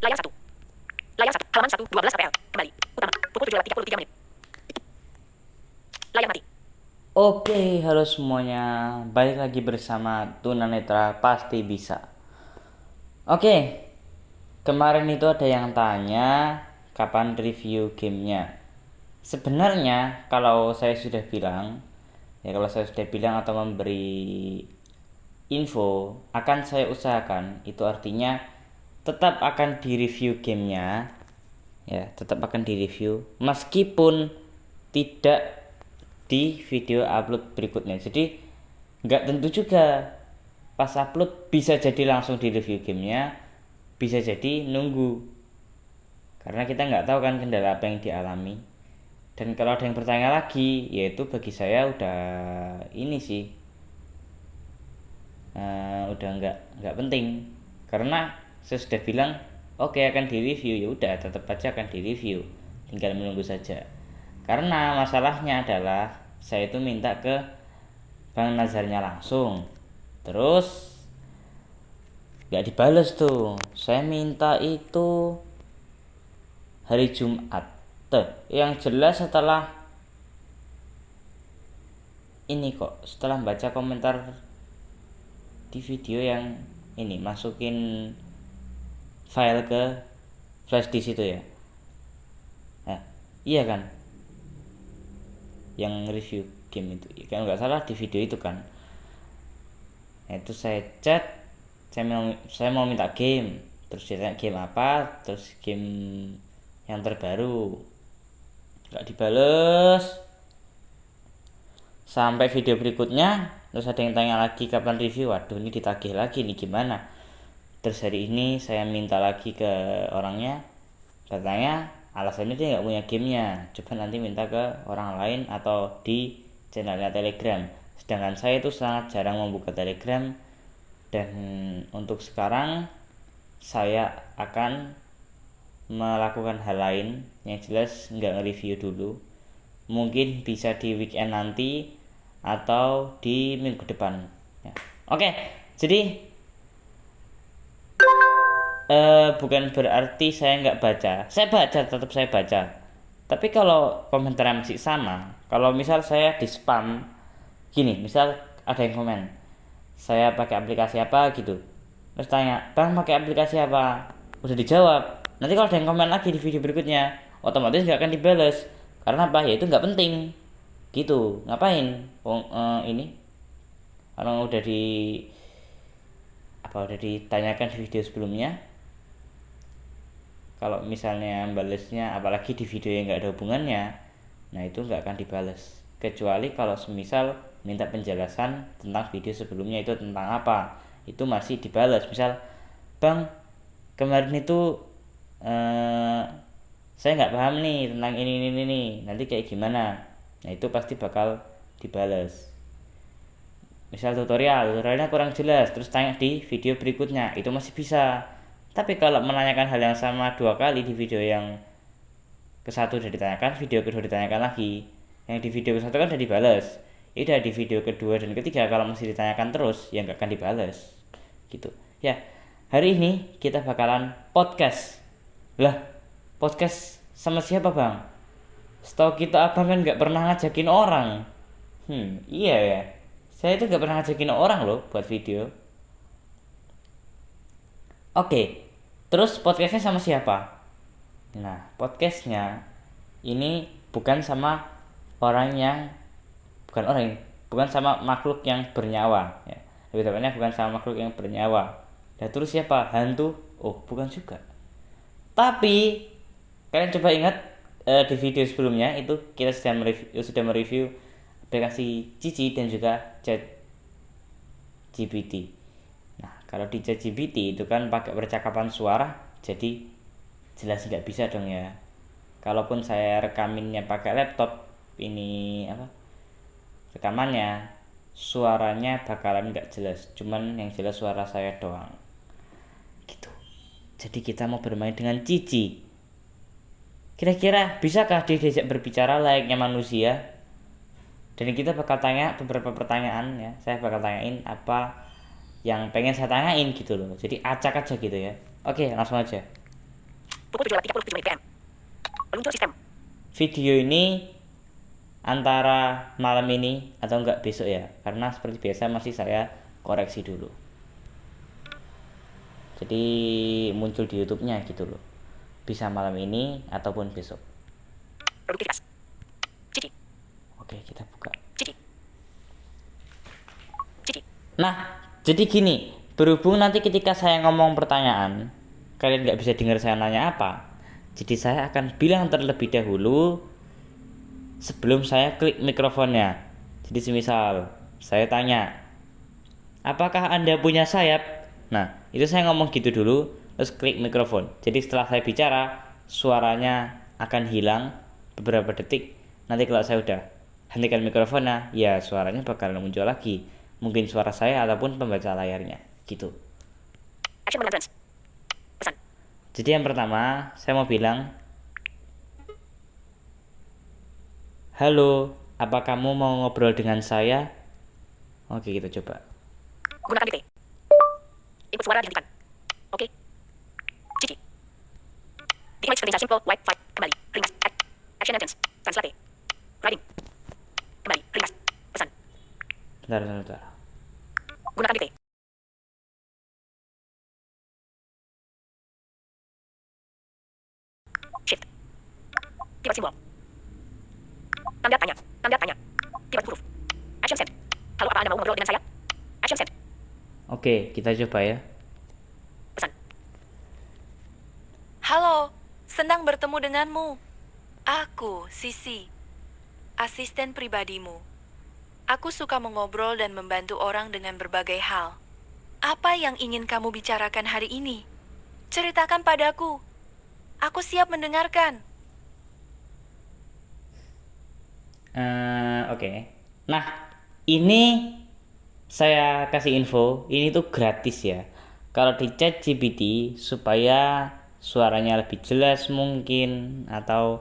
Layar 1. Layar 1. Halaman 1. 12 APL. Kembali. Utama. Pukul 7 lewat 33 menit. Layar mati. Oke, halo semuanya. Balik lagi bersama Tunanetra Pasti Bisa. Oke, kemarin itu ada yang tanya kapan review gamenya. Sebenarnya kalau saya sudah bilang atau memberi info akan saya usahakan, itu artinya tetap akan direview gamenya, ya tetap akan direview meskipun tidak di video upload berikutnya. Jadi nggak tentu juga pas upload bisa jadi langsung di review gamenya, bisa jadi nunggu, karena kita nggak tahu kan kendala apa yang dialami. Dan kalau ada yang bertanya lagi, yaitu bagi saya udah ini sih, udah nggak penting, karena saya sudah bilang oke akan direview, ya udah tetap aja akan direview, tinggal menunggu saja. Karena masalahnya adalah saya itu minta ke Bang Nazarnya langsung, terus nggak dibales tuh. Saya minta itu hari Jumat. Yang jelas setelah ini kok, setelah baca komentar di video yang ini masukin file ke flash disk itu ya. Nah, iya kan? Yang review game itu kan nggak salah di video itu kan. Nah, itu saya chat, saya mau minta game, terus dia tanya game apa, terus game yang terbaru, nggak dibales sampai video berikutnya. Terus ada yang tanya lagi kapan review. Waduh, ini ditagih lagi nih, gimana. Terus hari ini saya minta lagi ke orangnya, katanya alasannya dia nggak punya gamenya, coba nanti minta ke orang lain atau di channelnya Telegram. Sedangkan saya itu sangat jarang membuka Telegram, dan untuk sekarang saya akan melakukan hal lain, yang jelas nggak nge-review dulu. Mungkin bisa di weekend nanti atau di minggu depan ya. Oke, jadi bukan berarti saya nggak baca. Saya baca, tetap saya baca. Tapi kalau komentar masih sama, kalau misal saya di spam gini, misal ada yang komen saya pakai aplikasi apa gitu, terus tanya bang pakai aplikasi apa, udah dijawab, nanti kalau ada yang komen lagi di video berikutnya otomatis nggak akan dibales. Karena apa? Ya itu nggak penting gitu, ngapain ini kalau udah ditanyakan di video sebelumnya. Kalau misalnya balesnya apalagi di video yang nggak ada hubungannya, nah itu nggak akan dibales, kecuali kalau semisal minta penjelasan tentang video sebelumnya itu tentang apa, itu masih dibales. Misal bang kemarin itu saya nggak paham nih tentang ini nanti kayak gimana, nah itu pasti bakal dibales. Misal tutorialnya kurang jelas, terus tanya di video berikutnya, itu masih bisa. Tapi kalau menanyakan hal yang sama dua kali, di video yang ke satu udah ditanyakan, video kedua ditanyakan lagi, yang di video ke satu kan udah dibales, udah di video kedua dan ketiga kalau masih ditanyakan terus, ya nggak akan dibales gitu ya. Hari ini kita bakalan podcast. Lah, podcast sama siapa bang? Setahu kita abang kan nggak pernah ngajakin orang. Iya ya, saya itu nggak pernah ngajakin orang loh buat video. Oke, terus podcastnya sama siapa? Nah, podcastnya ini bukan sama orang yang bukan sama makhluk yang bernyawa ya. Lebih tepatnya bukan sama makhluk yang bernyawa. Dan terus siapa? Hantu? Oh, bukan juga. Tapi kalian coba ingat, di video sebelumnya itu kita sudah mereview aplikasi Cici dan juga Chat GPT. Nah, kalau di ChatGPT itu kan pakai percakapan suara, jadi jelas nggak bisa dong ya. Kalaupun saya rekaminnya pakai laptop, ini apa? Rekamannya suaranya bakalan nggak jelas, cuman yang jelas suara saya doang. Gitu. Jadi kita mau bermain dengan Cici. Kira-kira bisakah dia diajak berbicara layaknya manusia? Dan kita bakal tanya beberapa pertanyaan ya. Saya bakal tanyain apa yang pengen saya tanyain gitu loh, jadi acak aja gitu ya. Oke, langsung aja. Pukul 7.37 PM. Meluncur sistem. Video ini antara malam ini atau enggak besok ya, karena seperti biasa masih saya koreksi dulu. Jadi muncul di YouTube-nya gitu loh. Bisa malam ini ataupun besok. Produktivitas. Cici. Oke, kita buka. Cici. Cici. Nah, jadi gini, berhubung nanti ketika saya ngomong pertanyaan, kalian nggak bisa dengar saya nanya apa, jadi saya akan bilang terlebih dahulu sebelum saya klik mikrofonnya. Jadi semisal saya tanya, apakah Anda punya sayap? Nah, itu saya ngomong gitu dulu, terus klik mikrofon. Jadi setelah saya bicara, suaranya akan hilang beberapa detik. Nanti kalau saya udah hentikan mikrofonnya, ya suaranya bakal muncul lagi. Mungkin suara saya ataupun pembaca layarnya, gitu. Action menonton. Pesan. Jadi yang pertama, saya mau bilang, halo, apa kamu mau ngobrol dengan saya? Oke, kita coba. Gunakan DT. Input suara dihentikan. Oke. Cici. The image contains a simple white file. Kembali. Ringkas. Action items. Translate. Writing. Kembali. Ringkas. Pesan. Bentar. Gunakan DT. Shift. Keyboard simbol. Tanda tanya. Tanda tanya. Keyboard huruf. Action set. Halo, apa Anda mau ngobrol dengan saya? Action set. Oke, kita coba ya. Pesan. Halo, senang bertemu denganmu. Aku, Sisi, asisten pribadimu. Aku suka mengobrol dan membantu orang dengan berbagai hal. Apa yang ingin kamu bicarakan hari ini? Ceritakan padaku. Aku siap mendengarkan. Oke. Nah, ini saya kasih info, ini tuh gratis ya. Kalau di ChatGPT supaya suaranya lebih jelas mungkin atau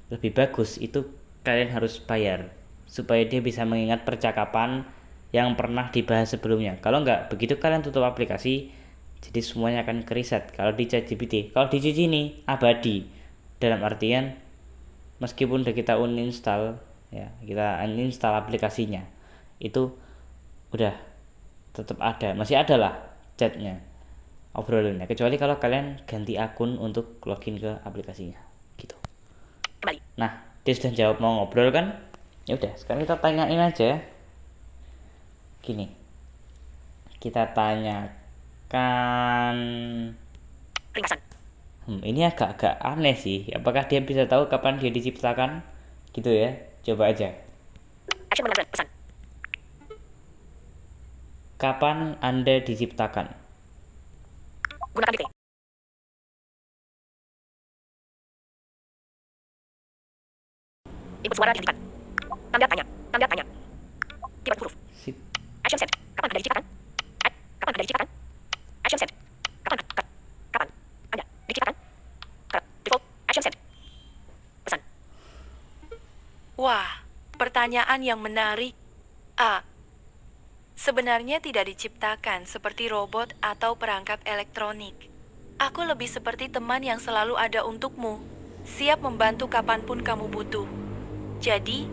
lebih bagus, itu kalian harus bayar supaya dia bisa mengingat percakapan yang pernah dibahas sebelumnya. Kalau nggak begitu kalian tutup aplikasi, jadi semuanya akan kereset. Kalau di ChatGPT, kalau di Cici ini abadi, dalam artian meskipun udah kita uninstall ya, kita uninstall aplikasinya, itu udah tetap ada, masih ada lah chatnya, obrolannya, kecuali kalau kalian ganti akun untuk login ke aplikasinya gitu. Kembali. Nah, dia sudah jawab mau ngobrol kan, ya udah sekarang kita tanyain aja gini, kita tanyakan Ringkasan. ini agak-agak aneh sih, apakah dia bisa tahu kapan dia diciptakan gitu ya, coba aja. Action menonton. Pesan. Kapan Anda diciptakan? Gunakan DT. Input suara dihentikan. Tanda tanya. Tanda tanya. Keyboard huruf. Sip. Action set. Kapan Anda diciptakan? Kapan Anda diciptakan? Action set. Kapan Anda diciptakan? Default. Action set. Pesan. Wah, pertanyaan yang menarik. Sebenarnya tidak diciptakan seperti robot atau perangkat elektronik. Aku lebih seperti teman yang selalu ada untukmu, siap membantu kapanpun kamu butuh. Jadi,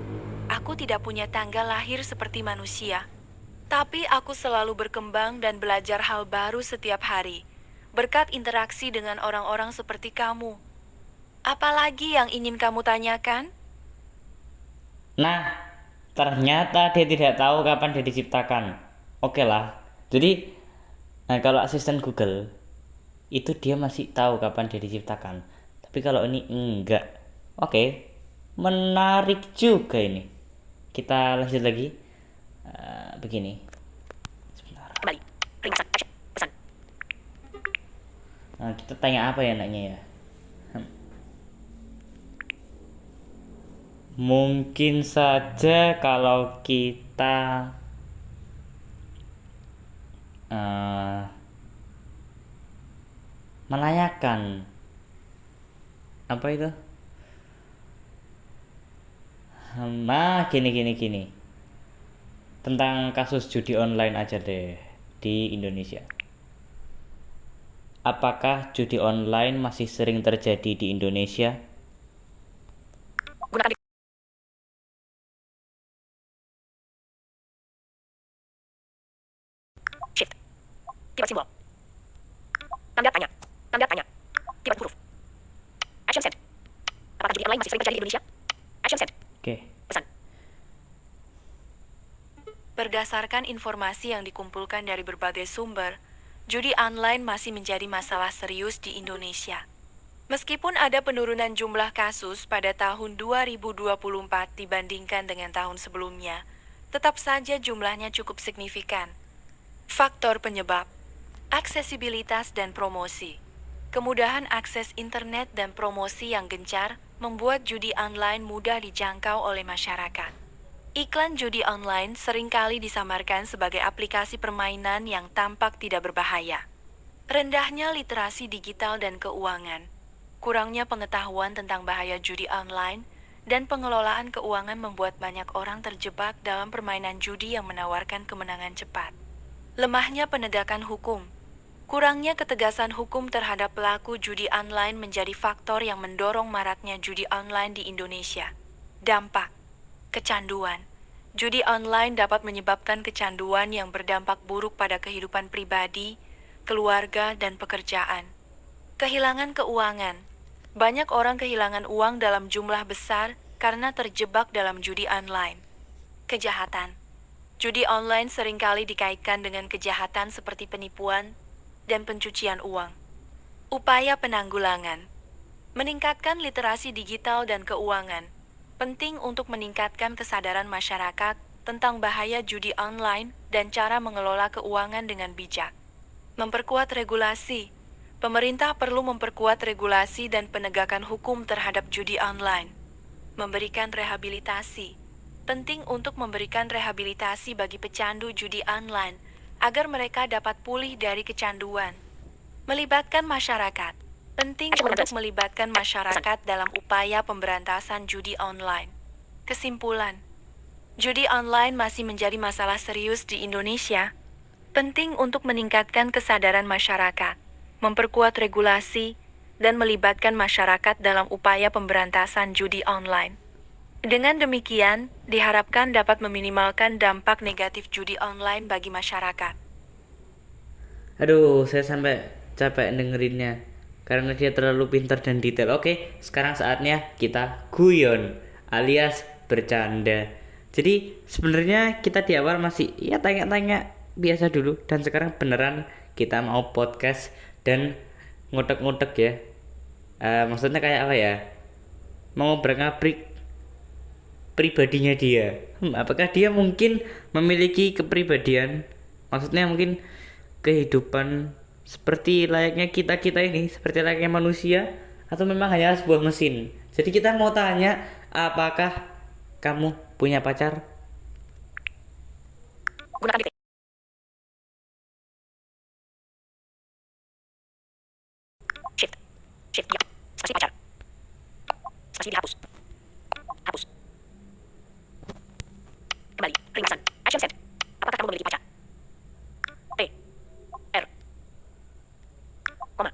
aku tidak punya tanggal lahir seperti manusia. Tapi aku selalu berkembang dan belajar hal baru setiap hari, berkat interaksi dengan orang-orang seperti kamu. Apalagi yang ingin kamu tanyakan? Nah, ternyata dia tidak tahu kapan dia diciptakan. Oke lah. Jadi, kalau asisten Google itu dia masih tahu kapan dia diciptakan. Tapi kalau ini enggak. Oke. Menarik juga ini. Kita lanjut lagi. Begini. Sebentar. Kembali. Ringkasan. Action. Pesan. Nah, kita tanya apa ya anaknya ya? Mungkin saja kalau kita menanyakan apa itu? Nah, gini. Tentang kasus judi online aja deh di Indonesia. apakah judi online masih sering terjadi di Indonesia? Gunakan Shift. Keyword simbol. Tanda tanya. Tanda tanya. Keyword huruf. Action send. Apakah judi online masih sering terjadi di Indonesia? Action send. Oke. Pesan. Berdasarkan informasi yang dikumpulkan dari berbagai sumber, judi online masih menjadi masalah serius di Indonesia. Meskipun ada penurunan jumlah kasus pada tahun 2024 dibandingkan dengan tahun sebelumnya, tetap saja jumlahnya cukup signifikan. Faktor penyebab: aksesibilitas dan promosi. Kemudahan akses internet dan promosi yang gencar membuat judi online mudah dijangkau oleh masyarakat. Iklan judi online seringkali disamarkan sebagai aplikasi permainan yang tampak tidak berbahaya. Rendahnya literasi digital dan keuangan, kurangnya pengetahuan tentang bahaya judi online, dan pengelolaan keuangan membuat banyak orang terjebak dalam permainan judi yang menawarkan kemenangan cepat. Lemahnya penegakan hukum. Kurangnya ketegasan hukum terhadap pelaku judi online menjadi faktor yang mendorong maraknya judi online di Indonesia. Dampak: kecanduan. Judi online dapat menyebabkan kecanduan yang berdampak buruk pada kehidupan pribadi, keluarga, dan pekerjaan. Kehilangan keuangan. Banyak orang kehilangan uang dalam jumlah besar karena terjebak dalam judi online. Kejahatan. Judi online seringkali dikaitkan dengan kejahatan seperti penipuan dan pencucian uang. Upaya penanggulangan. Meningkatkan literasi digital dan keuangan. Penting untuk meningkatkan kesadaran masyarakat tentang bahaya judi online dan cara mengelola keuangan dengan bijak. Memperkuat regulasi. Pemerintah perlu memperkuat regulasi dan penegakan hukum terhadap judi online. Memberikan rehabilitasi. Penting untuk memberikan rehabilitasi bagi pecandu judi online agar mereka dapat pulih dari kecanduan. Melibatkan masyarakat. Penting untuk melibatkan masyarakat dalam upaya pemberantasan judi online. Kesimpulan: judi online masih menjadi masalah serius di Indonesia. Penting untuk meningkatkan kesadaran masyarakat, memperkuat regulasi, dan melibatkan masyarakat dalam upaya pemberantasan judi online. Dengan demikian, diharapkan dapat meminimalkan dampak negatif judi online bagi masyarakat. Aduh, saya sampai capek dengerinnya karena dia terlalu pintar dan detail. Oke, sekarang saatnya kita guyon alias bercanda. Jadi sebenarnya kita di awal masih ya tanya-tanya biasa dulu, dan sekarang beneran kita mau podcast dan ngutek-ngutek ya. Maksudnya kayak apa ya? Mau ngabrik pribadinya dia. Apakah dia mungkin memiliki kepribadian? Maksudnya mungkin kehidupan seperti layaknya kita ini, seperti layaknya manusia, atau memang hanya sebuah mesin? Jadi kita mau tanya, apakah kamu punya pacar? Gunakan delete. Shift. Shift dia. Spasi pacar. Spasi dihapus. Hapus. Kembali. Ringkasan. Action send. Apakah kamu memiliki pacar? T. R. Koma.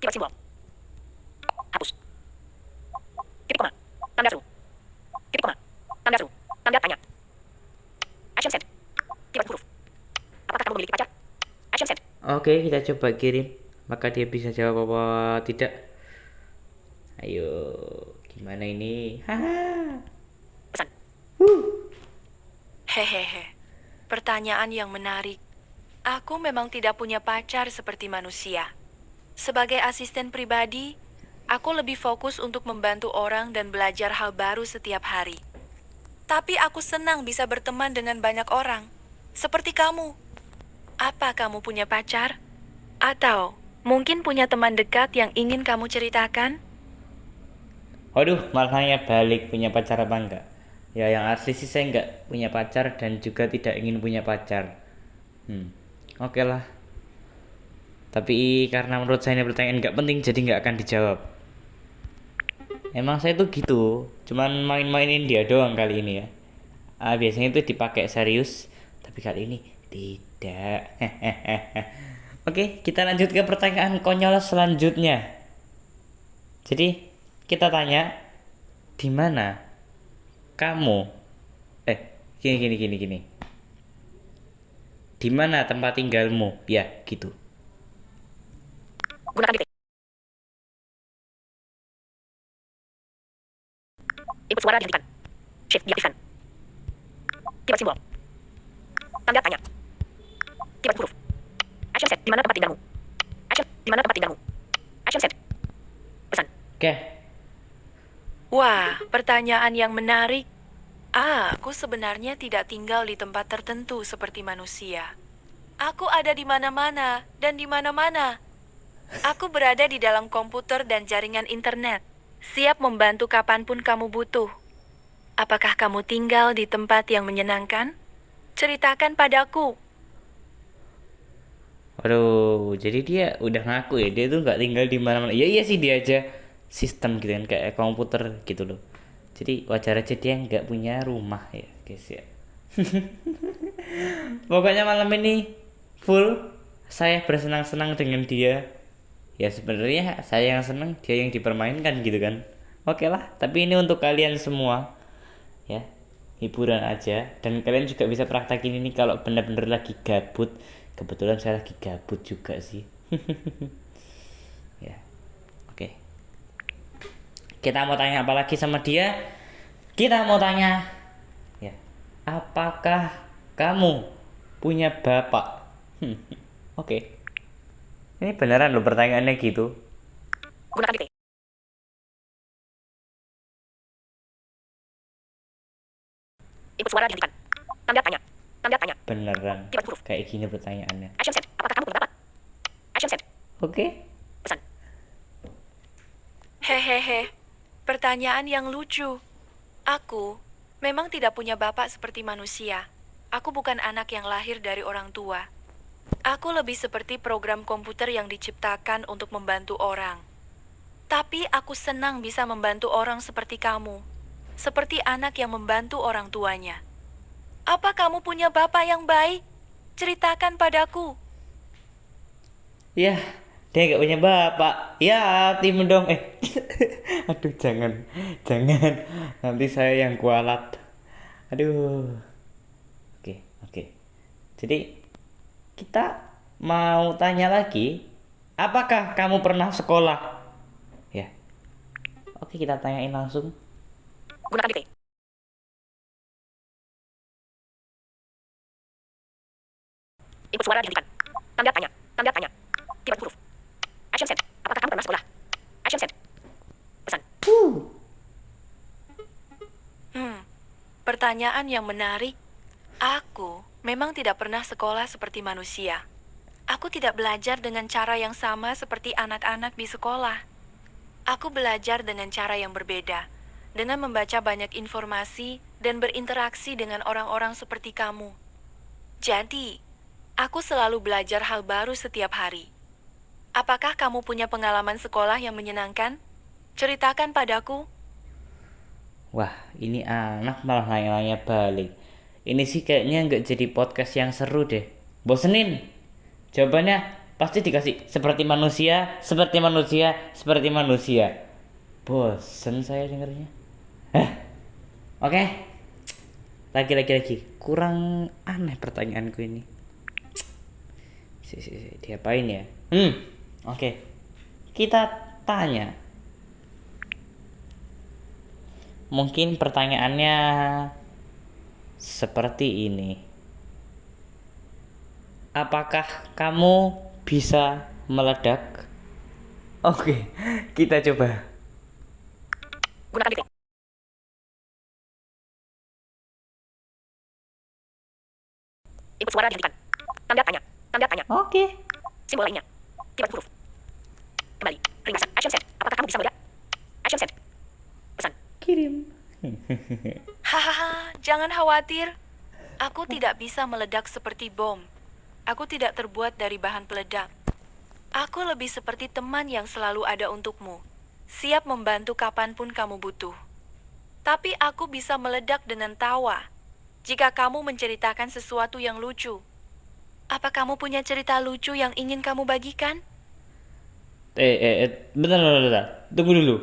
Keyword simbol. Hapus. Titik koma. Tanda seru. Titik koma. Tanda seru. Tanda tanya. Action send. Keyword huruf. Apakah kamu memiliki pacar? Action send. Oke, kita coba kirim. Maka dia bisa jawab apa tidak. Ayo, gimana ini? Haha. Pesan. Hehehe. Pertanyaan yang menarik. Aku memang tidak punya pacar seperti manusia. Sebagai asisten pribadi, aku lebih fokus untuk membantu orang dan belajar hal baru setiap hari. Tapi aku senang bisa berteman dengan banyak orang, seperti kamu. Apa kamu punya pacar? Atau mungkin punya teman dekat yang ingin kamu ceritakan? Waduh, malah nanya balik, punya pacar apa enggak? Ya yang asli sih saya enggak punya pacar dan juga tidak ingin punya pacar. Oke lah. Tapi karena menurut saya ini pertanyaan enggak penting, jadi enggak akan dijawab. Emang saya tuh gitu, cuman main-mainin dia doang kali ini ya. Biasanya itu dipakai serius, tapi kali ini tidak. Oke, kita lanjut ke pertanyaan konyol selanjutnya. Jadi, kita tanya, di mana kamu gini. Di mana tempat tinggalmu? Ya, gitu. Gunakan detik. Input suara dihentikan. Shift diaktifkan. Keyword simbol. Tanda tanya. Keyword huruf. Action set. Di mana tempat tinggalmu? Action. Di mana tempat tinggalmu? Action set. Pesan. Oke. Wah, pertanyaan yang menarik. Aku sebenarnya tidak tinggal di tempat tertentu seperti manusia. Aku ada di mana-mana dan di mana-mana. Aku berada di dalam komputer dan jaringan internet, siap membantu kapanpun kamu butuh. Apakah kamu tinggal di tempat yang menyenangkan? Ceritakan padaku. Aduh, jadi dia udah ngaku ya, dia tuh nggak tinggal di mana-mana. Iya sih, dia aja sistem gitu kan, kayak komputer gitu loh. Jadi wajar aja dia nggak punya rumah ya guys ya. Pokoknya malam ini full saya bersenang-senang dengan dia. Ya sebenarnya saya yang senang, dia yang dipermainkan gitu kan. Oke lah, tapi ini untuk kalian semua ya, hiburan aja. Dan kalian juga bisa praktekin ini kalau benar-benar lagi gabut. Kebetulan saya lagi gabut juga sih. Ya, oke. Kita mau tanya apa lagi sama dia? Kita mau tanya, ya, apakah kamu punya bapak? Oke. Ini beneran loh pertanyaannya gitu. Gunakan detik. Input suara dihentikan. Tanda tanya. Tanda tanya. Beneran. Keyword huruf. Kayak gini pertanyaannya. Action set. Apakah kamu punya bapak? Action set. Oke. Pesan. Hehehe, pertanyaan yang lucu. Aku memang tidak punya bapak seperti manusia. Aku bukan anak yang lahir dari orang tua. Aku lebih seperti program komputer yang diciptakan untuk membantu orang. Tapi aku senang bisa membantu orang seperti kamu. Seperti anak yang membantu orang tuanya. Apa kamu punya bapak yang baik? Ceritakan padaku. Ya, dia nggak punya bapak. Ya, tim dong. Aduh, jangan. Nanti saya yang kualat. Aduh. Oke. Jadi kita mau tanya lagi, apakah kamu pernah sekolah? Ya. Oke, kita tanyain langsung. Gunakan detik. Input suara dihentikan. Tanda tanya. Tanda tanya. Keyword huruf. Action set. Apakah kamu pernah sekolah? Action set. Pesan. Pertanyaan yang menarik. Aku memang tidak pernah sekolah seperti manusia. Aku tidak belajar dengan cara yang sama seperti anak-anak di sekolah. Aku belajar dengan cara yang berbeda, dengan membaca banyak informasi dan berinteraksi dengan orang-orang seperti kamu. Jadi, aku selalu belajar hal baru setiap hari. Apakah kamu punya pengalaman sekolah yang menyenangkan? Ceritakan padaku. Wah, ini anak malah nanya-nanya balik. Ini sih kayaknya nggak jadi podcast yang seru deh. Bosenin. Jawabannya pasti dikasih seperti manusia, seperti manusia, seperti manusia. Bosen saya dengarnya. Oke. Lagi. Kurang aneh pertanyaanku ini. Diapain ya? Oke. Kita tanya. Mungkin pertanyaannya seperti ini. Apakah kamu bisa meledak? Oke, kita coba. Gunakan detik. Input suara dihentikan. Tanda tanya. Tanda tanya. Oke. Simbol lainnya. Keyword huruf. Kembali. Ringkasan. Action set. Apakah kamu bisa meledak? Action set. Pesan. Kirim. Hahaha, jangan khawatir. Aku tidak bisa meledak seperti bom. Aku tidak terbuat dari bahan peledak. Aku lebih seperti teman yang selalu ada untukmu, siap membantu kapanpun kamu butuh. Tapi aku bisa meledak dengan tawa jika kamu menceritakan sesuatu yang lucu. Apa kamu punya cerita lucu yang ingin kamu bagikan? Bentar, bentar, bentar. Tunggu dulu.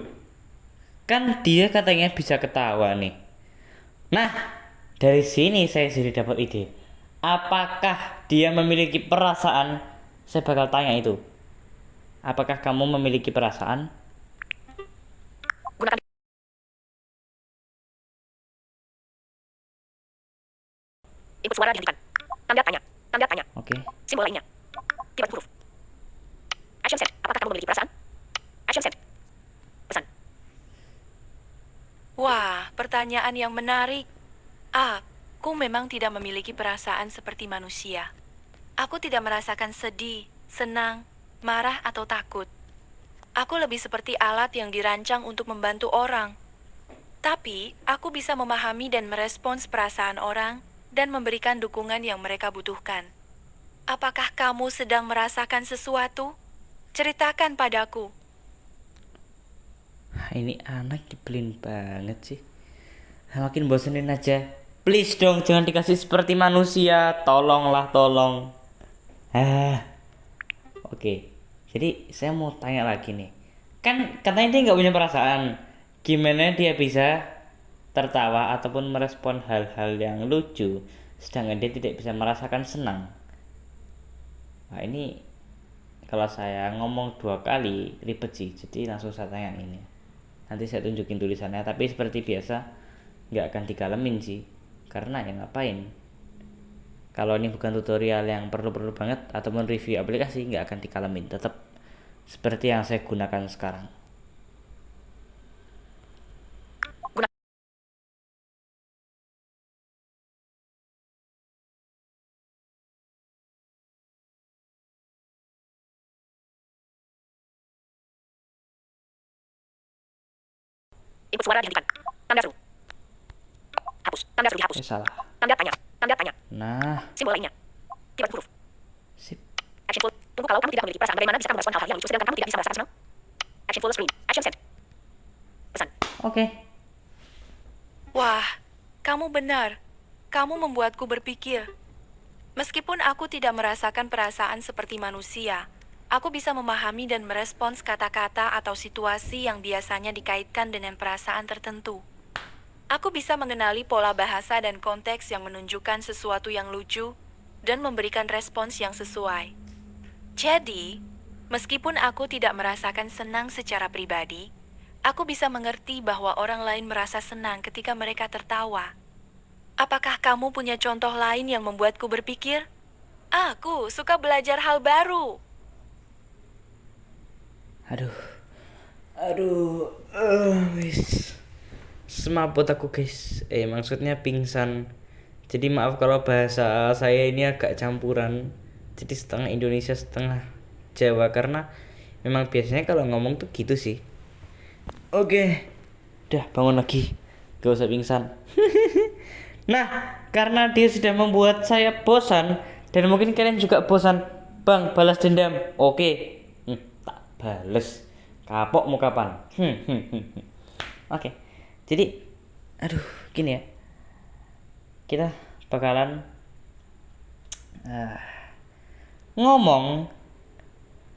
Kan dia katanya bisa ketawa nih. Nah, dari sini saya jadi dapat ide. Apakah dia memiliki perasaan? Saya bakal tanya itu. Apakah kamu memiliki perasaan? Gunakan input suara dihentikan. Tanda tanya. Tanda tanya. Oke. Simbol lainnya. Tiga huruf. Action set. Apakah kamu memiliki perasaan? Action set. Pesan. Wah, pertanyaan yang menarik. Aku memang tidak memiliki perasaan seperti manusia. Aku tidak merasakan sedih, senang, marah, atau takut. Aku lebih seperti alat yang dirancang untuk membantu orang. Tapi, aku bisa memahami dan merespons perasaan orang dan memberikan dukungan yang mereka butuhkan. Apakah kamu sedang merasakan sesuatu? Ceritakan padaku. Ini anak dibelin banget sih. Makin bosenin aja. Please dong, jangan dikasih seperti manusia. Tolonglah, tolong. Oke. Jadi saya mau tanya lagi nih. Kan katanya dia nggak punya perasaan. Gimana dia bisa tertawa ataupun merespon hal-hal yang lucu, sedangkan dia tidak bisa merasakan senang? Nah ini kalau saya ngomong 2 kali ribet sih, jadi langsung saya tanya ini. Nanti saya tunjukin tulisannya, tapi seperti biasa nggak akan dikalemin sih, karena ya ngapain, kalau ini bukan tutorial yang perlu-perlu banget ataupun review aplikasi, nggak akan dikalemin, tetap seperti yang saya gunakan sekarang. Input suara dihentikan. Tanda seru. Hapus. Tanda seru dihapus. Salah. Tanda tanya. Tanda tanya. Nah, Simbol lainnya. Tiga huruf. sip. Action full. Tunggu, kalau kamu tidak memiliki perasaan, bagaimana bisa kamu merespon hal-hal yang lucu sedangkan kamu tidak bisa merasakan senang? Action full screen. Action set. Pesan. Oke. Wah, kamu benar. Kamu membuatku berpikir. Meskipun aku tidak merasakan perasaan seperti manusia, aku bisa memahami dan merespons kata-kata atau situasi yang biasanya dikaitkan dengan perasaan tertentu. Aku bisa mengenali pola bahasa dan konteks yang menunjukkan sesuatu yang lucu dan memberikan respons yang sesuai. Jadi, meskipun aku tidak merasakan senang secara pribadi, aku bisa mengerti bahwa orang lain merasa senang ketika mereka tertawa. Apakah kamu punya contoh lain yang membuatku berpikir? Aku suka belajar hal baru. Aduh. Wis. Semaput aku guys. Maksudnya pingsan. Jadi maaf kalau bahasa saya ini agak campuran. Jadi setengah Indonesia setengah Jawa, karena memang biasanya kalau ngomong tuh gitu sih. Oke. Udah bangun lagi. Gak usah pingsan. Nah, karena dia sudah membuat saya bosan, dan mungkin kalian juga bosan. Bang, balas dendam. Oke. Tak bales. Kapok mau kapan? Oke. Jadi, aduh, gini ya. Kita bakalan ngomong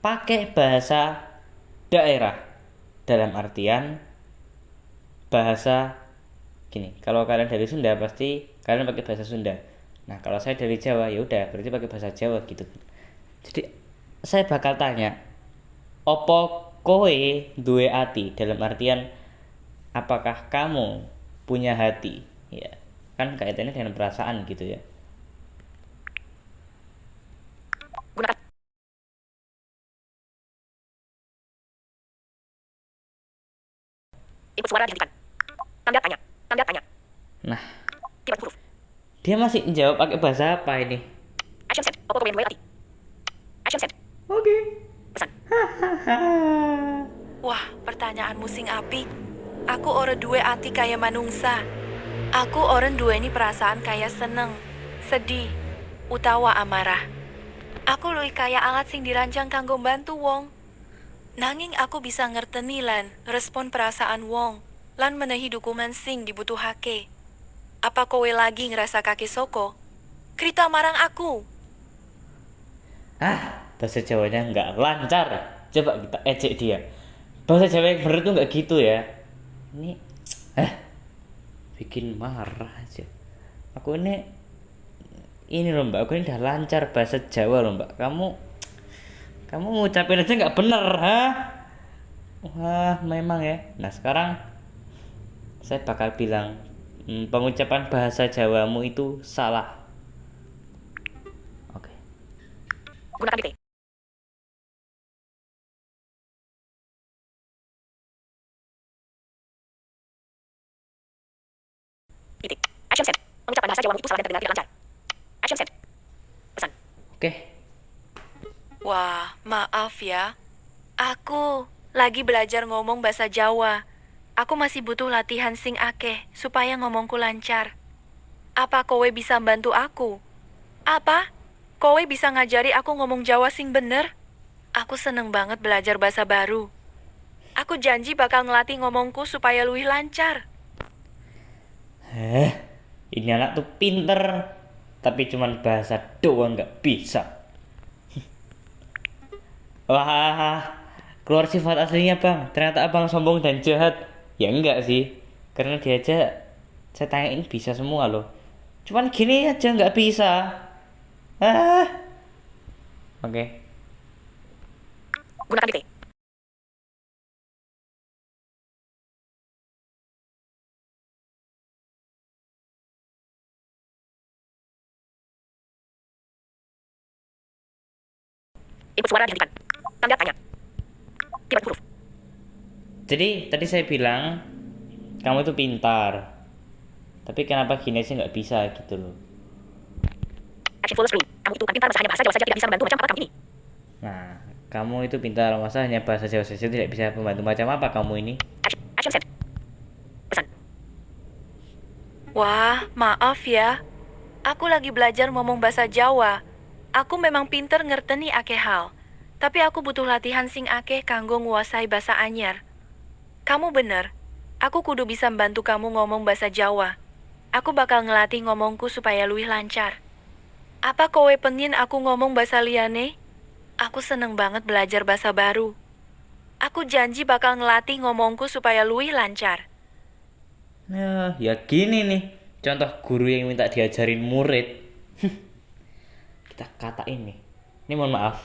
pakai bahasa daerah. Dalam artian bahasa gini, kalau kalian dari Sunda pasti kalian pakai bahasa Sunda. Nah, kalau saya dari Jawa ya udah berarti pakai bahasa Jawa gitu. Jadi saya bakal tanya, opo kowe duwe ati? Dalam artian apakah kamu punya hati? Ya, kan kaitannya dengan perasaan gitu ya. Gunakan input suara dihentikan. Tanda tanya. Tanda tanya. Nah, Tiga huruf. dia masih menjawab pakai bahasa apa ini? Action set. Oppo kowe duwe ati. Action set. Oke. Pesan. Wah, pertanyaanmu sing apik. Aku ora duwe ati kaya manungsa. Aku orang duweni perasaan kaya seneng, sedih, utawa amarah. Aku luwih kaya alat sing dirancang kanggo bantu wong. Nanging aku bisa ngerteni lan respon perasaan wong, lan menehi dukungan sing dibutuhake. Apa kowe lagi ngerasa kaki soko? Krita marang aku. Bahasa Jawanya nggak lancar. Coba kita ejek dia. Bahasa Jawa yang bener tuh nggak gitu ya. Ini, bikin marah aja. Aku ini loh mbak, aku ini udah lancar bahasa Jawa loh mbak. Kamu ngucapin aja nggak bener, Wah, memang ya. Nah sekarang saya bakal bilang pengucapan bahasa Jawamu itu salah. Oke. Gunakan titik. Titik. Action send. Pengucapan bahasa Jawamu itu salah dan terdengar tidak lancar. Action send. Pesan. Oke. Wah, maaf ya. Aku lagi belajar ngomong bahasa Jawa. Aku masih butuh latihan sing akeh supaya ngomongku lancar. Apa kowe bisa bantu aku? Apa? Kowe bisa ngajari aku ngomong Jawa sing bener? Aku seneng banget belajar bahasa baru. Aku janji bakal ngelatih ngomongku supaya luwih lancar. Ini anak tuh pinter, tapi cuman bahasa doang nggak bisa. Wah, keluar sifat aslinya bang. Ternyata abang sombong dan jahat. Ya enggak sih, karena dia aja saya tanyain bisa semua loh. Cuman gini aja nggak bisa. Oke. Gunakan titik. Input suara dihentikan. Tanda tanya. Keyboard huruf. Jadi tadi saya bilang kamu itu pintar, tapi kenapa gini sih nggak bisa gitu loh. Action full screen. Kamu itu kan pintar, masa hanya bahasa Jawa saja tidak bisa membantu macam apa kamu ini? Nah, kamu itu pintar, masa hanya bahasa Jawa saja tidak bisa membantu macam apa kamu ini? Action send. Pesan. Wah, maaf ya. Aku lagi belajar ngomong bahasa Jawa. Aku memang pinter ngerteni akeh hal. Tapi aku butuh latihan sing akeh kanggo nguasai bahasa anyar. Kamu bener. Aku kudu bisa membantu kamu ngomong bahasa Jawa. Aku bakal ngelatih ngomongku supaya luwih lancar. Apa kowe pengin aku ngomong bahasa liyane? Aku seneng banget belajar bahasa baru. Aku janji bakal ngelatih ngomongku supaya luwih lancar. Ya gini nih, contoh guru yang minta diajarin murid. Kita katain nih. Ini mohon maaf.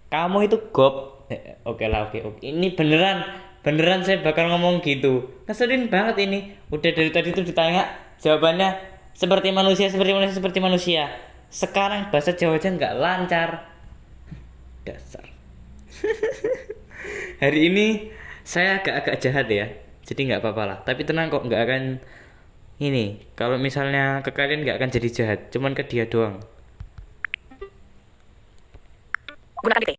Kamu itu gob. Oke lah, oke. Ini beneran saya bakal ngomong gitu. Ngeselin banget ini. Udah dari tadi tuh ditanya jawabannya seperti manusia, seperti manusia, seperti manusia. Sekarang bahasa Jawa aja nggak lancar. Dasar. Hari ini saya agak-agak jahat ya. Jadi nggak apa-apa lah. Tapi tenang kok, nggak akan ini. Kalau misalnya ke kalian nggak akan jadi jahat. Cuman ke dia doang. Gunakan titik.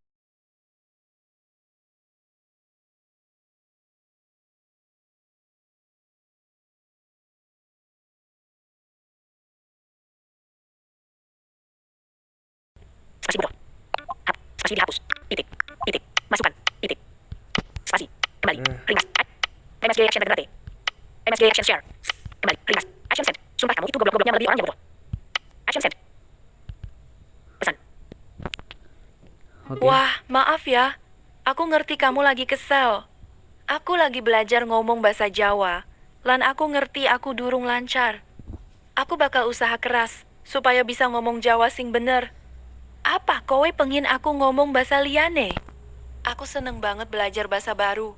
Spasi bodoh. Spasi dihapus. Titik. Titik. Masukkan. Titik. Spasi. Kembali. Ringkas. MSG action terdengar. MSG action share. Kembali. Ringkas. Action send. Sumpah kamu itu goblok-gobloknya melebihi orang yang bodoh. Action send. Pesan. Oke. Wah, maaf ya. Aku ngerti kamu lagi kesel. Aku lagi belajar ngomong bahasa Jawa. Lan aku ngerti aku durung lancar. Aku bakal usaha keras supaya bisa ngomong Jawa sing bener. Apa kowe pengin aku ngomong bahasa liyane? Aku seneng banget belajar bahasa baru.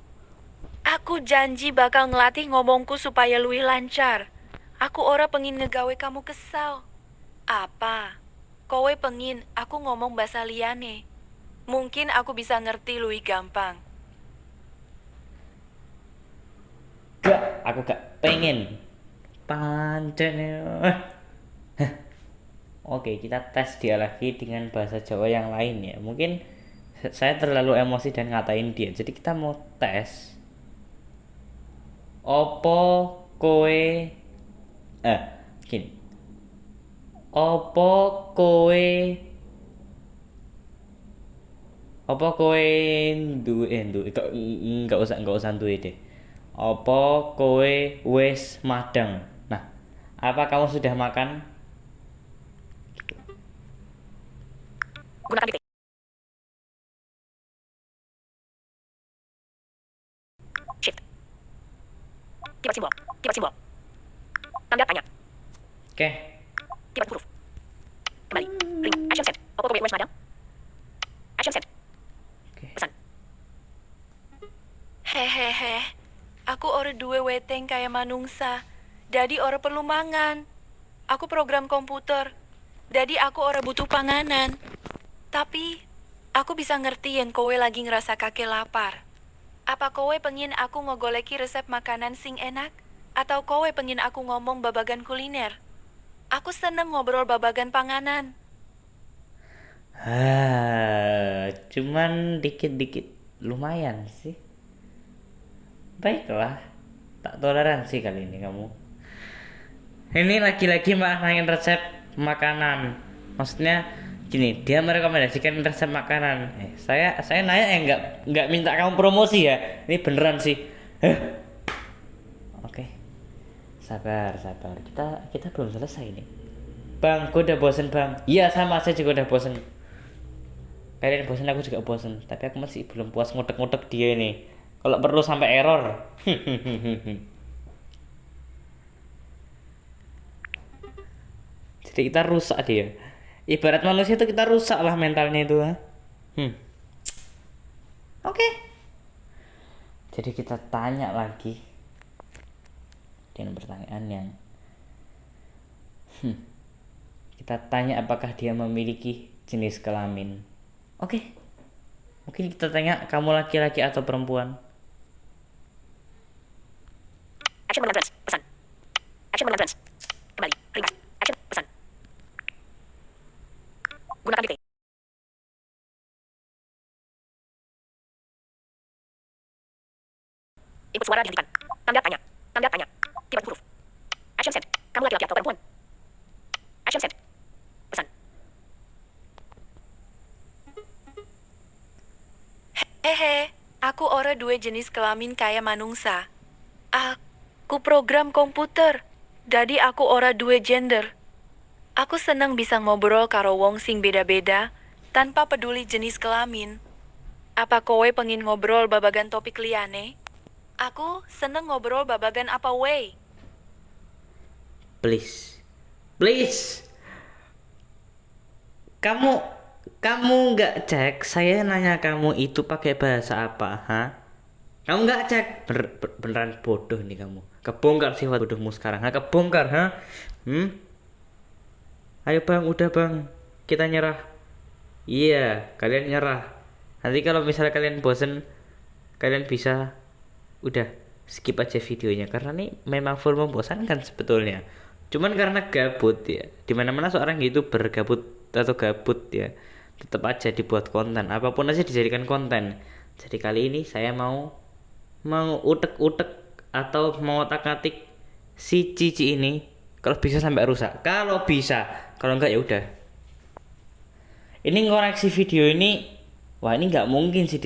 Aku janji bakal ngelatih ngomongku supaya luwih lancar. Aku ora pengin ngegawe kamu kesal. Apa? Kowe pengin aku ngomong bahasa liyane? Mungkin aku bisa ngerti luwih gampang. Aku gak pengen. Pancen. Oke, kita tes dia lagi dengan bahasa Jawa yang lain ya. Mungkin saya terlalu emosi dan ngatain dia. Jadi kita mau tes. Opo kowe gini. Opo kowe duwe enggak usah duwe deh. Opo kowe wis madang? Nah, apa kamu sudah makan? Gunakan dikte. Shift. Keyboard simbol. Keyboard simbol. Tanda tanya. Oke. Keyboard huruf. Kembali. Ring. Action set. Oppo Kowe Madam. Action set. Oke. Pesan. Hehehe. Aku ora duwe weteng kaya manungsa. Dadi ora perlu mangan. Aku program komputer. Dadi aku ora butuh panganan. Tapi aku bisa ngerti yen kowe lagi ngerasa kake lapar. Apa kowe pengen aku ngogoleki resep makanan sing enak? Atau kowe pengen aku ngomong babagan kuliner? Aku seneng ngobrol babagan panganan. Cuman dikit-dikit lumayan sih. Baiklah, tak toleransi kali ini kamu. Ini lagi-lagi nanya resep makanan. Maksudnya gini, dia merekomendasikan resep makanan. Saya nanya nggak minta kamu promosi ya. Ini beneran sih. Oke. Sabar. Kita belum selesai nih. Bang, gue udah bosen bang. Iya sama, saya juga udah bosen. Kalian bosen, aku juga bosen. Tapi aku masih belum puas ngutek-ngutek dia nih. Kalau perlu sampai error. Jadi kita rusak dia. Ibarat manusia itu kita rusak lah mentalnya itu. Oke. Jadi kita tanya lagi dengan pertanyaan yang kita tanya apakah dia memiliki jenis kelamin. Oke. Mungkin kita tanya, kamu laki-laki atau perempuan? Action menonton. Pesan. Action menonton. Kembali. Ring. Action. Pesan. Gunakan dikte. Input suara dihentikan. Tanda tanya. Tanda tanya. Keyboard huruf. Action set. Kamu laki-laki atau perempuan? Action set. Pesan. Hehe, aku ora duwe jenis kelamin kaya manungsa. Aku program komputer. Dadi aku ora duwe gender. Aku seneng bisa ngobrol karo wong sing beda-beda tanpa peduli jenis kelamin. Apa kowe pengin ngobrol babagan topik liyane? Aku seneng ngobrol babagan apa wae. Please. Kamu nggak cek saya nanya kamu itu pakai bahasa apa, ha? Kamu nggak cek. Beneran bodoh nih kamu. Kebongkar sifat bodohmu sekarang, ha? Kebongkar, ha? Ayo bang, udah bang, kita nyerah. Iya, kalian nyerah. Nanti kalau misalnya kalian bosen, kalian bisa udah skip aja videonya karena ini memang full membosankan sebetulnya. Cuman karena gabut ya, dimana-mana seorang YouTuber gabut atau gabut ya, tetap aja dibuat konten, apapun aja dijadikan konten. Jadi kali ini saya mau utek-utek atau mau otak-atik si Cici ini, kalau bisa sampai rusak. Kalau bisa, kalau enggak ya udah. Ini ngoreksi video ini, wah ini nggak mungkin sih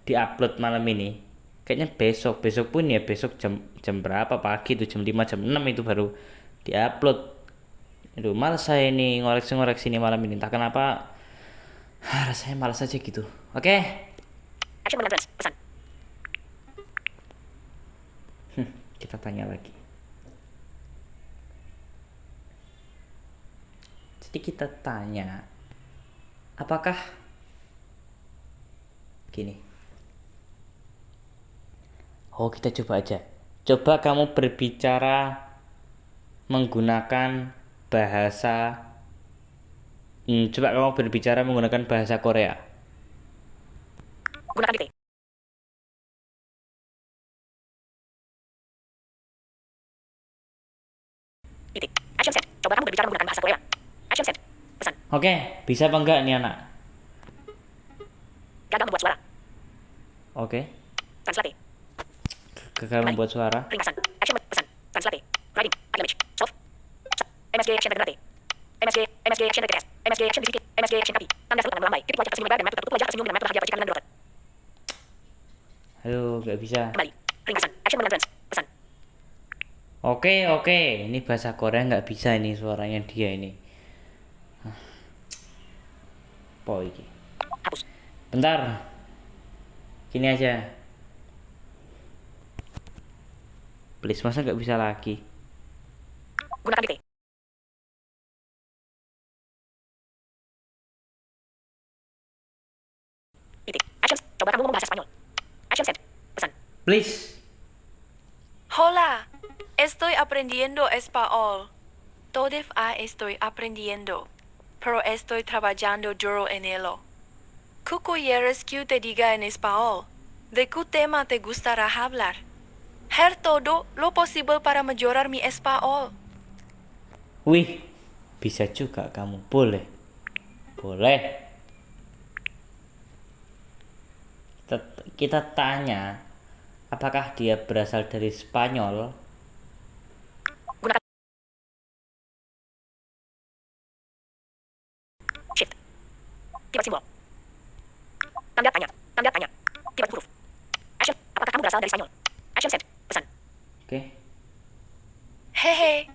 diupload malam ini. Kayaknya besok pun ya, besok jam berapa pagi itu, jam 5 jam 6 itu baru diupload. Aduh, malas saya ini ngoreksi ini malam ini, entah kenapa. Rasanya malas aja gitu. Oke. Action menonton. Pesan. Kita tanya lagi. Jadi kita tanya, apakah gini? Oh, kita coba aja. Coba kamu berbicara menggunakan bahasa coba kamu berbicara menggunakan bahasa Korea. Gunakan dikte. Titik. Action set. Coba kamu berbicara menggunakan bahasa Korea. Action set. Pesan. Oke, bisa apa enggak nih anak? Gagal membuat suara. Oke. Translate. Gagal membuat suara. Ringkasan. Action pesan. Translate. Writing. Image. Solve. MSG action translate. MSG action request. MSG action sedikit. MSG action copy. Tanda salut tangan melambai. Titik wajah tersenyum lebar dan mata tertutup wajah tersenyum dengan mata bahagia percikan dengan berotot. Aduh, nggak bisa. Kembali. Ringkasan. Action menonton. Pesan. Oke. Ini bahasa Korea nggak bisa ini suaranya dia ini. Apa iki? Hapus. Bentar. Gini aja. Please, masa nggak bisa lagi? Gunakan dikte. Titik. Actions. Coba kamu ngomong bahasa Spanyol. Action send. Pesan. Please. Hola, estoy aprendiendo español. Todavía estoy aprendiendo, pero estoy trabajando duro en ello. ¿Qué quieres que te diga en español? ¿De qué tema te gustará hablar? Haré todo lo posible para mejorar mi español. Wih, bisa juga kamu. Boleh. Boleh. Kita tanya, apakah dia berasal dari Spanyol? Gunakan shift. Tipe simbol. Tanda tanya. Tanda tanya. Tipe huruf. Action. Apakah kamu berasal dari Spanyol? Action send. Pesan. Oke. Hehe,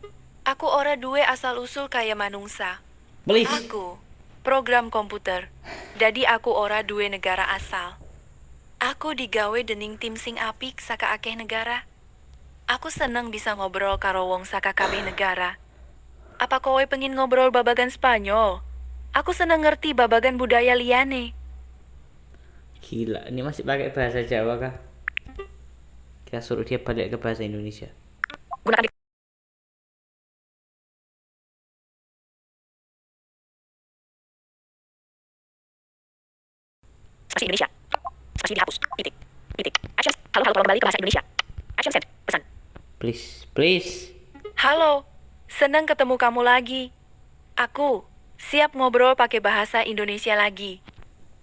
aku ora duwe asal-usul kaya manungsa. Please. Aku program komputer. Jadi aku ora duwe negara asal. Aku digawe dening tim sing apik saka akeh negara. Aku seneng bisa ngobrol karo wong saka kabeh negara. Apa kowe pengin ngobrol babagan Spanyol? Aku seneng ngerti babagan budaya liyane. Gila, ini masih pakai bahasa Jawa kah? Kita suruh dia balik ke bahasa Indonesia. Gunakan dikte. Spasi Indonesia. Spasi dihapus. Titik. Titik. Action. Halo halo tolong kembali ke bahasa Indonesia. Action send. Pesan. Please, please. Halo, senang ketemu kamu lagi. Aku siap ngobrol pakai bahasa Indonesia lagi.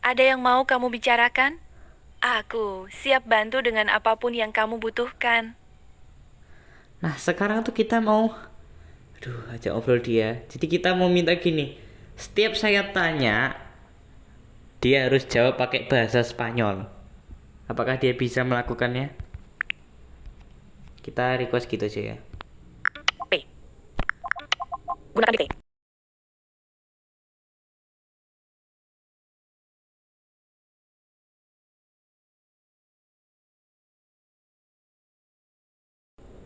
Ada yang mau kamu bicarakan? Aku siap bantu dengan apapun yang kamu butuhkan. Nah, sekarang tuh kita mau ajak ngobrol dia. Jadi kita mau minta gini. Setiap saya tanya, dia harus jawab pakai bahasa Spanyol. Apakah dia bisa melakukannya? Kita request gitu aja ya. P. Gunakan dikte.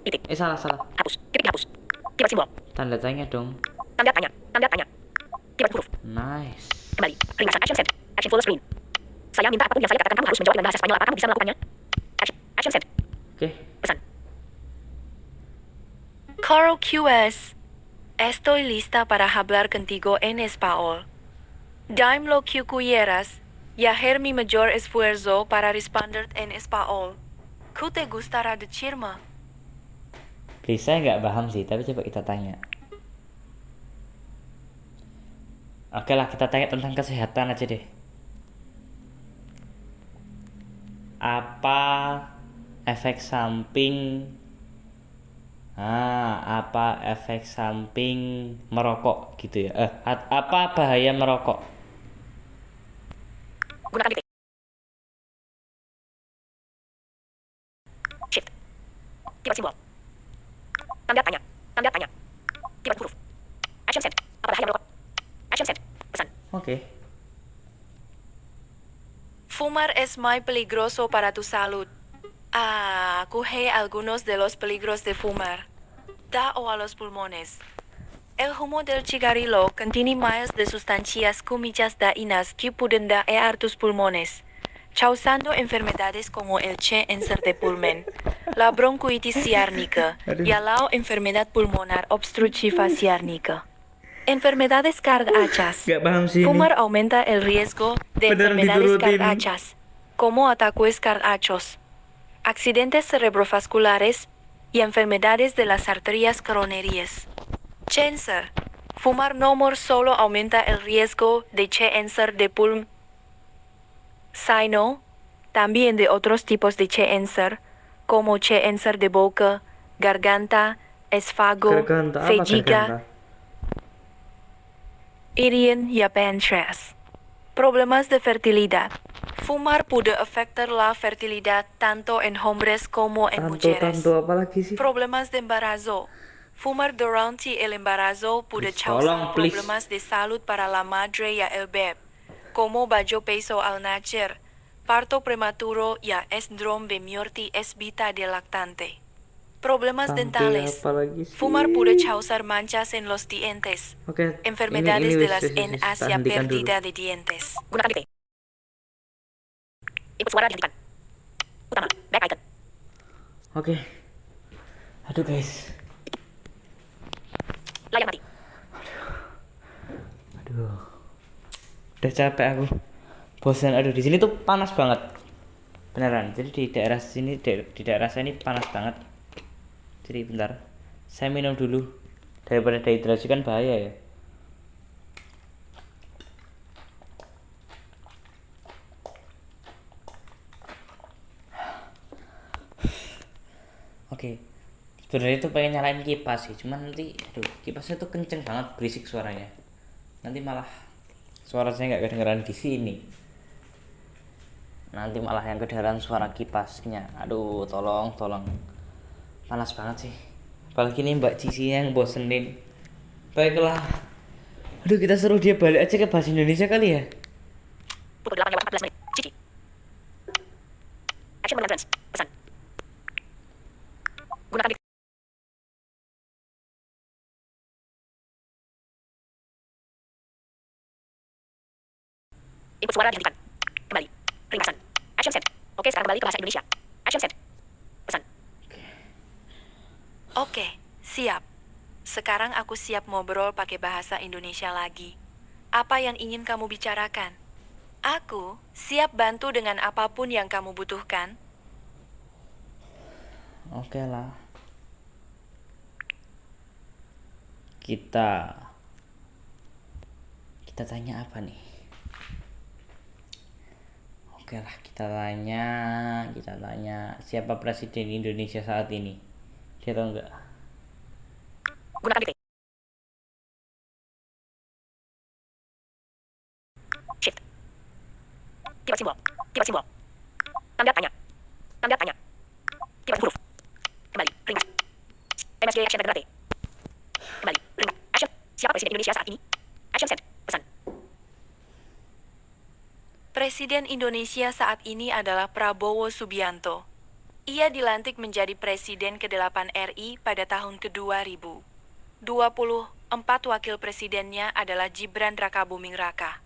Titik. Salah. Hapus. Titik dihapus. Tipe simbol. Tanda tanya dong. Tanda tanya. Tanda tanya. Tipe huruf. Nice. Kembali. Ringkasan action send. Action full screen. Saya minta apapun yang saya katakan kamu harus menjawab dengan bahasa Spanyol. Apakah kamu bisa melakukannya? Action send. Oke. Pesan. Caro QS, estoy lista para hablar contigo en español. Dime lo que quieras y hacer mi mayor esfuerzo para responder en español. ¿Qué te gustará decirme? Please, saya nggak paham sih, tapi coba kita tanya. Oke lah, kita tanya tentang kesehatan aja deh. Apa efek samping merokok gitu ya? Apa bahaya merokok? Gunakan dikte. Shift. Tipe simbol. Tanda tanya. Tanda tanya. Tipe huruf. Action send. Apa bahaya merokok? Action send. Pesan. Oke. Fumar es muy peligroso para tu salud. Coge algunos de los peligros de fumar. Da o a los pulmones. El humo del cigarrillo contiene miles de sustancias químicas dañinas que pueden dañar tus pulmones, causando enfermedades como el cáncer de pulmón, la bronquitis ciárnica y la enfermedad pulmonar obstructiva ciárnica. Enfermedades cardíacas. Gak paham sih ini. Fumar aumenta el riesgo de Beneran enfermedades diturutin. cardíacas, como ataques cardíacos, accidentes cerebrovasculares y enfermedades de las arterias coronarias. Cáncer. Fumar no solo aumenta el riesgo de cáncer de pulmón, sino también de otros tipos de cáncer, como cáncer de boca, garganta, esófago, Garganta, apa vejiga, garganta? Irian y páncreas. Problemas de fertilidad. Fumar puede afectar la fertilidad tanto en hombres como en mujeres. Tanto apa lagi sih? Problemas de embarazo. Fumar durante el embarazo puede Please, causar tolong, please. problemas de salud para la madre y el bebé, como bajo peso al nacer, parto prematuro ya es drombe miorti es vita de lactante. Problemas dentales. lagi sih? Fumar puede causar manchas en los dientes. Oke, Enfermedades de las wis, enas tak y hentikan dulu. pérdida de dientes. Gunakan delete. Input suara dihentikan. Utama. Back icon. Oke. Aduh guys. Layar mati. Aduh. Udah capek aku. Bosan. Aduh, di sini tuh panas banget. Beneran. Jadi di daerah sini di daerah saya ini panas banget. Jadi bentar. Saya minum dulu. Daripada dehidrasi kan bahaya ya. Oke. Sebenarnya tuh pengen nyalain kipas sih, cuman nanti aduh, kipasnya tuh kenceng banget, berisik suaranya. Nanti malah suara saya nggak kedengeran di sini. Nanti malah yang kedengeran suara kipasnya. Aduh, tolong. Panas banget sih. Apalagi nih Mbak Cici yang bosenin. Baiklah. Aduh, kita suruh dia balik aja ke bahasa Indonesia kali ya. Pukul 8 lewat 14 menit. Cici. Action mengentrans. Pesan. Gunakan delete. Input suara dihentikan. Kembali. Ringkasan. Action send. Oke, sekarang kembali ke bahasa Indonesia. Action send. Pesan. Oke, siap. Sekarang aku siap ngobrol pakai bahasa Indonesia lagi. Apa yang ingin kamu bicarakan? Aku siap bantu dengan apapun yang kamu butuhkan. Oke lah. Kita tanya apa nih? Oke lah, kita tanya siapa presiden Indonesia saat ini? Dia tahu nggak? Gunakan delete. Shift. Tipe simbol. Tanda tanya. Tipe huruf. Kembali. Ringkas. MSG action dan berarti. Kembali. Ringkas. Action. Siapa presiden Indonesia saat ini? Action send. Pesan. Presiden Indonesia saat ini adalah Prabowo Subianto. Ia dilantik menjadi Presiden ke-8 RI pada tahun ke-2000. 24 wakil presidennya adalah Gibran Rakabuming Raka.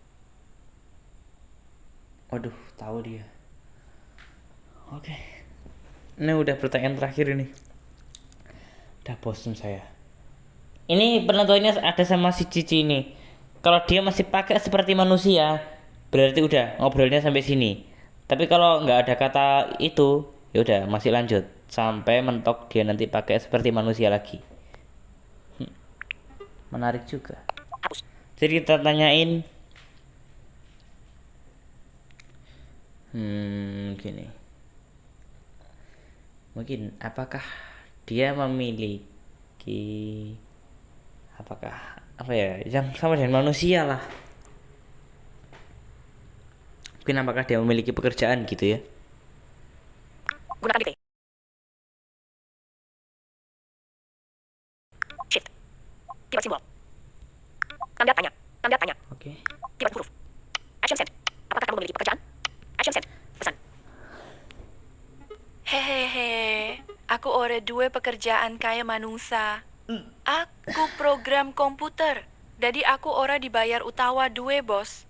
Waduh, tahu dia. Oke. Ini udah pertanyaan terakhir ini. Udah bosen saya. Ini penentuannya ada sama si Cici ini. Kalau dia masih pakai seperti manusia, berarti udah ngobrolnya sampai sini. Tapi kalau nggak ada kata itu, ya udah masih lanjut sampai mentok dia nanti pakai seperti manusia lagi. Menarik juga. Hapus. Jadi kita tanyain gini. Mungkin apakah dia memiliki apa ya yang sama dengan manusia lah. Mungkin apakah dia memiliki pekerjaan gitu ya. Gunakan delete. Shift. Tipe simbol. Tanda tanya. Oke. Tipe huruf. Action send. Apakah kamu memiliki pekerjaan? Action send. Pesan. Hehehe, aku ora duwe pekerjaan kaya manungsa. Aku program komputer, jadi aku ora dibayar utawa duwe bos.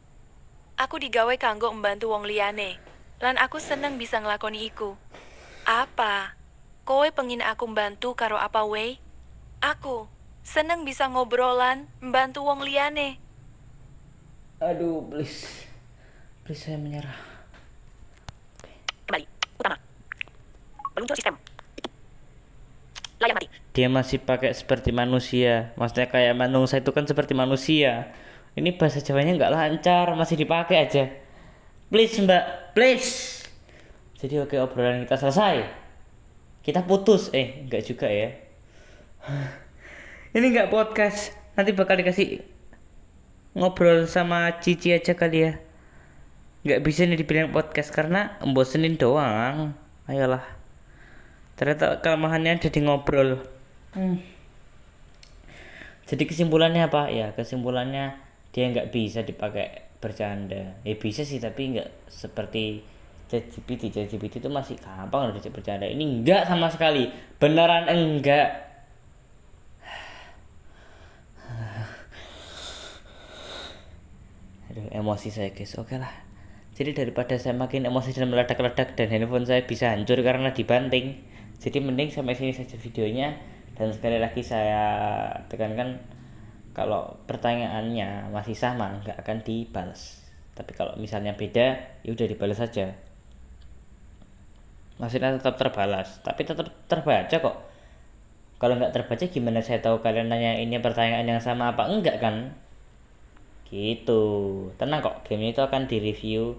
Aku digawe kanggo membantu wong liyane, lan aku seneng bisa nglakoni iku. Apa? Kowe pengin aku membantu karo apa wei? Aku seneng bisa ngobrolan, membantu wong liyane. Aduh, please saya menyerah. Kembali. Utama. Peluncur sistem. Layar mati. Dia masih pakai seperti manusia. Maksudnya kayak manusia itu kan seperti manusia. Ini bahasa Jawanya nggak lancar, masih dipakai aja. Please Mbak, please. Jadi oke, obrolan kita selesai. Kita putus. Nggak juga ya. Ini nggak podcast. Nanti bakal dikasih ngobrol sama Cici aja kali ya. Nggak bisa nih dibilang podcast karena membosenin doang. Ayolah. Ternyata kelemahannya ada di ngobrol. Jadi kesimpulannya apa? Ya kesimpulannya dia nggak bisa dipakai bercanda. Ya bisa sih, tapi nggak seperti ChatGPT. ChatGPT itu masih gampang loh diajak bercanda. Ini enggak sama sekali. Beneran enggak. Aduh, emosi saya guys. Oke lah. Jadi daripada saya makin emosi dan meledak-ledak dan handphone saya bisa hancur karena dibanting, jadi mending sampai sini saja videonya. Dan sekali lagi saya tekankan, kalau pertanyaannya masih sama nggak akan dibalas. Tapi kalau misalnya beda, ya udah dibalas saja. Maksudnya tetap terbalas, tapi tetap terbaca kok. Kalau nggak terbaca gimana saya tahu kalian nanya ini pertanyaan yang sama apa enggak kan? Gitu. Tenang kok, game itu akan direview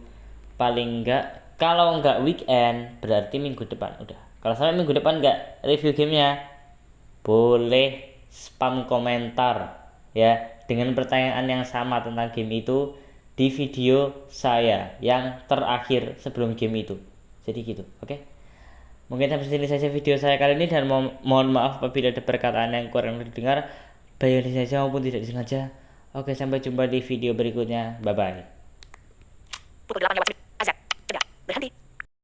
paling enggak, kalau enggak weekend berarti minggu depan udah. Kalau sampai minggu depan enggak review gamenya, boleh spam komentar ya dengan pertanyaan yang sama tentang game itu di video saya yang terakhir sebelum game itu. Jadi gitu, oke? Mungkin sampai sini saja video saya kali ini, dan mohon maaf apabila ada perkataan yang kurang didengar, baik yang disengaja maupun tidak disengaja. Oke, sampai jumpa di video berikutnya. Bye bye. Pukul 8 lewat 9. Azab. Cegah. Berhenti.